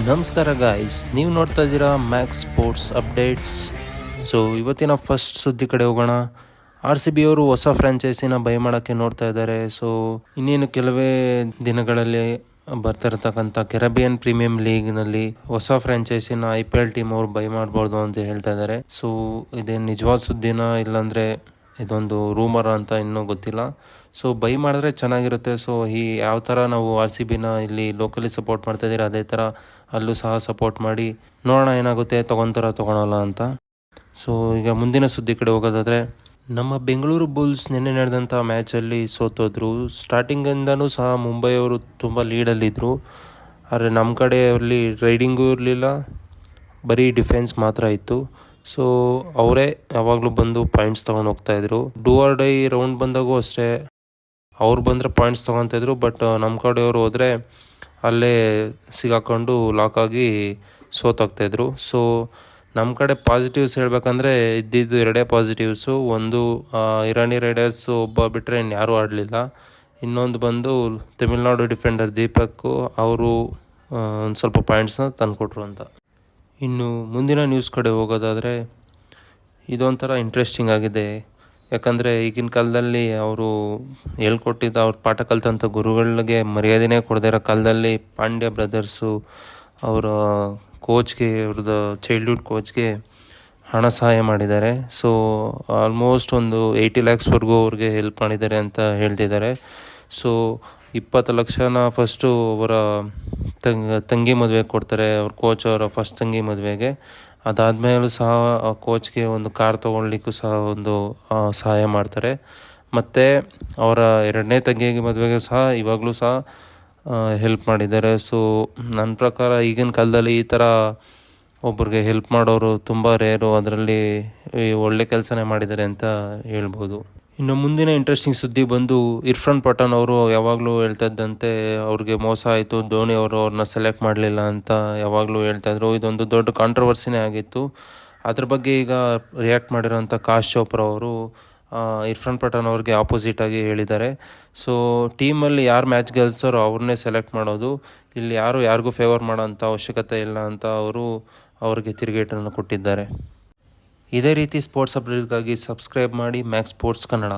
ನಮಸ್ಕಾರ ಗಾಯ್ಸ್, ನೀವು ನೋಡ್ತಾ ಇದ್ದೀರಾ ಮ್ಯಾಕ್ಸ್ ಸ್ಪೋರ್ಟ್ಸ್ ಅಪ್ಡೇಟ್ಸ್. ಸೊ ಇವತ್ತಿನ ಫಸ್ಟ್ ಸುದ್ದಿ ಕಡೆ ಹೋಗೋಣ. RCB ಅವರು ಹೊಸ ಫ್ರ್ಯಾಂಚೈಸಿನ ಬೈ ಮಾಡೋಕ್ಕೆ ನೋಡ್ತಾ ಇದ್ದಾರೆ. ಸೊ ಇನ್ನೇನು ಕೆಲವೇ ದಿನಗಳಲ್ಲಿ ಬರ್ತಾ ಇರತಕ್ಕಂಥ ಕೆರಬಿಯನ್ ಪ್ರೀಮಿಯಂ ಲೀಗ್ನಲ್ಲಿ ಹೊಸ ಫ್ರ್ಯಾಂಚೈಸಿನ IPL ಟೀಮ್ ಅವರು ಬೈ ಮಾಡ್ಬೋದು ಅಂತ ಹೇಳ್ತಾ ಇದ್ದಾರೆ. ಸೊ ಇದೇನು ನಿಜವಾದ ಸುದ್ದಿನ ಇಲ್ಲಾಂದರೆ ಇದೊಂದು ರೂಮರ್ ಅಂತ ಇನ್ನೂ ಗೊತ್ತಿಲ್ಲ. ಸೊ ಬೈ ಮಾಡಿದ್ರೆ ಚೆನ್ನಾಗಿರುತ್ತೆ. ಸೊ ಯಾವ ಥರ ನಾವು RCBನ ಇಲ್ಲಿ ಲೋಕಲಿ ಸಪೋರ್ಟ್ ಮಾಡ್ತಾ ಇದ್ದೀರಾ ಅದೇ ಥರ ಅಲ್ಲೂ ಸಹ ಸಪೋರ್ಟ್ ಮಾಡಿ ನೋಡೋಣ ಏನಾಗುತ್ತೆ, ತೊಗೊಳಲ್ಲ ಅಂತ. ಸೊ ಈಗ ಮುಂದಿನ ಸುದ್ದಿ ಕಡೆ ಹೋಗೋದಾದರೆ, ನಮ್ಮ ಬೆಂಗಳೂರು ಬುಲ್ಸ್ ನಿನ್ನೆ ನಡೆದಂಥ ಮ್ಯಾಚಲ್ಲಿ ಸೋತೋದ್ರು. ಸ್ಟಾರ್ಟಿಂಗಿಂದನೂ ಸಹ ಮುಂಬೈಯವರು ತುಂಬ ಲೀಡಲ್ಲಿದ್ದರು. ಆದರೆ ನಮ್ಮ ಕಡೆಯಲ್ಲಿ ರೈಡಿಂಗೂ ಇರಲಿಲ್ಲ, ಬರೀ ಡಿಫೆನ್ಸ್ ಮಾತ್ರ ಇತ್ತು. ಸೊ ಅವರೇ ಯಾವಾಗಲೂ ಬಂದು ಪಾಯಿಂಟ್ಸ್ ತೊಗೊಂಡು ಹೋಗ್ತಾಯಿದ್ರು. ಡೂ ಆರ್ ಡೈ ರೌಂಡ್ ಬಂದಾಗೂ ಅಷ್ಟೇ ಅವ್ರು ಬಂದರೆ ಪಾಯಿಂಟ್ಸ್ ತೊಗೊತಾಯಿದ್ರು. ಬಟ್ ನಮ್ಮ ಕಡೆಯವರು ಹೋದರೆ ಅಲ್ಲೇ ಸಿಗಾಕೊಂಡು ಲಾಕಾಗಿ ಸೋತೋಗ್ತಾಯಿದ್ರು. ಸೊ ನಮ್ಮ ಕಡೆ ಪಾಸಿಟಿವ್ಸ್ ಹೇಳಬೇಕಂದ್ರೆ ಇದ್ದಿದ್ದು ಎರಡೇ ಪಾಸಿಟಿವ್ಸು. ಒಂದು ಇರಾನಿ ರೈಡರ್ಸು ಒಬ್ಬ ಬಿಟ್ಟರೆ ಇನ್ಯಾರೂ ಆಡಲಿಲ್ಲ. ಇನ್ನೊಂದು ಬಂದು ತಮಿಳ್ನಾಡು ಡಿಫೆಂಡರ್ ದೀಪಕ್, ಅವರು ಒಂದು ಸ್ವಲ್ಪ ಪಾಯಿಂಟ್ಸ್ನ ತಂದುಕೊಟ್ರು ಅಂತ. ಇನ್ನು ಮುಂದಿನ ನ್ಯೂಸ್ ಕಡೆ ಹೋಗೋದಾದರೆ, ಇದೊಂಥರ ಇಂಟ್ರೆಸ್ಟಿಂಗ್ ಆಗಿದೆ. ಯಾಕಂದರೆ ಈಗಿನ ಕಾಲದಲ್ಲಿ ಅವರು ಹೇಳ್ಕೊಟ್ಟಿದ್ದ ಅವ್ರ ಪಾಠ ಕಲಿತಂಥ ಗುರುಗಳಿಗೆ ಮರ್ಯಾದೆನೇ ಕೊಡದೇ ಇರೋ ಕಾಲದಲ್ಲಿ ಪಾಂಡ್ಯ ಬ್ರದರ್ಸು ಅವರ ಕೋಚ್ಗೆ, ಅವ್ರದ್ದು ಚೈಲ್ಡ್ಹುಡ್ ಕೋಚ್ಗೆ ಹಣ ಸಹಾಯ ಮಾಡಿದ್ದಾರೆ. ಸೊ ಆಲ್ಮೋಸ್ಟ್ ಒಂದು 80 lakhsವರೆಗೂ ಅವ್ರಿಗೆ ಹೆಲ್ಪ್ ಮಾಡಿದ್ದಾರೆ ಅಂತ ಹೇಳ್ತಿದ್ದಾರೆ. ಸೊ 20 ಲಕ್ಷನ ಫಸ್ಟು ಅವರ ತಂಗಿ ಮದುವೆಗೆ ಕೊಡ್ತಾರೆ, ಅವ್ರ ಕೋಚ್ ಅವರ ಫಸ್ಟ್ ತಂಗಿ ಮದುವೆಗೆ. ಅದಾದಮೇಲೂ ಸಹ ಆ ಕೋಚ್ಗೆ ಒಂದು ಕಾರ್ ತೊಗೊಳ್ಲಿಕ್ಕೂ ಸಹ ಒಂದು ಸಹಾಯ ಮಾಡ್ತಾರೆ. ಮತ್ತು ಅವರ ಎರಡನೇ ತಂಗಿಗೆ ಮದುವೆಗೆ ಸಹ ಇವಾಗಲೂ ಸಹ ಹೆಲ್ಪ್ ಮಾಡಿದ್ದಾರೆ. ಸೊ ನನ್ನ ಪ್ರಕಾರ ಈಗಿನ ಕಾಲದಲ್ಲಿ ಈ ಥರ ಒಬ್ರಿಗೆ ಹೆಲ್ಪ್ ಮಾಡೋರು ತುಂಬ ರೇರು. ಅದರಲ್ಲಿ ಒಳ್ಳೆ ಕೆಲಸನೇ ಮಾಡಿದ್ದಾರೆ ಅಂತ ಹೇಳ್ಬೋದು. ಇನ್ನು ಮುಂದಿನ ಇಂಟ್ರೆಸ್ಟಿಂಗ್ ಸುದ್ದಿ ಬಂದು, ಇರ್ಫಾನ್ ಪಠಾನ್ ಅವರು ಯಾವಾಗಲೂ ಹೇಳ್ತಾ ಇದ್ದಂತೆ ಅವ್ರಿಗೆ ಮೋಸ ಆಯಿತು, ಧೋನಿ ಅವರು ಅವ್ರನ್ನ ಸೆಲೆಕ್ಟ್ ಮಾಡಲಿಲ್ಲ ಅಂತ ಯಾವಾಗಲೂ ಹೇಳ್ತಾಯಿದ್ರು. ಇದೊಂದು ದೊಡ್ಡ ಕಾಂಟ್ರವರ್ಸಿನೇ ಆಗಿತ್ತು. ಅದ್ರ ಬಗ್ಗೆ ಈಗ ರಿಯಾಕ್ಟ್ ಮಾಡಿರೋಂಥ ಕಾಶ್ ಚೋಪ್ರಾ ಅವರು ಇರ್ಫಾನ್ ಪಠಾನ್ ಅವ್ರಿಗೆ ಆಪೋಸಿಟಾಗಿ ಹೇಳಿದ್ದಾರೆ. ಸೊ ಟೀಮಲ್ಲಿ ಯಾರು ಮ್ಯಾಚ್ ಗೆಲ್ಸೋರು ಅವ್ರನ್ನೇ ಸೆಲೆಕ್ಟ್ ಮಾಡೋದು, ಇಲ್ಲಿ ಯಾರಿಗೂ ಫೇವರ್ ಮಾಡೋಂಥ ಅವಶ್ಯಕತೆ ಇಲ್ಲ ಅಂತ ಅವರು ಅವ್ರಿಗೆ ತಿರುಗೇಟನ್ನು ಕೊಟ್ಟಿದ್ದಾರೆ. ಇದೇ ರೀತಿ ಸ್ಪೋರ್ಟ್ಸ್ ಅಪ್ಡೇಟ್ಗಾಗಿ ಸಬ್ಸ್ಕ್ರೈಬ್ ಮಾಡಿ ಮ್ಯಾಕ್ಸ್ ಸ್ಪೋರ್ಟ್ಸ್ ಕನ್ನಡ.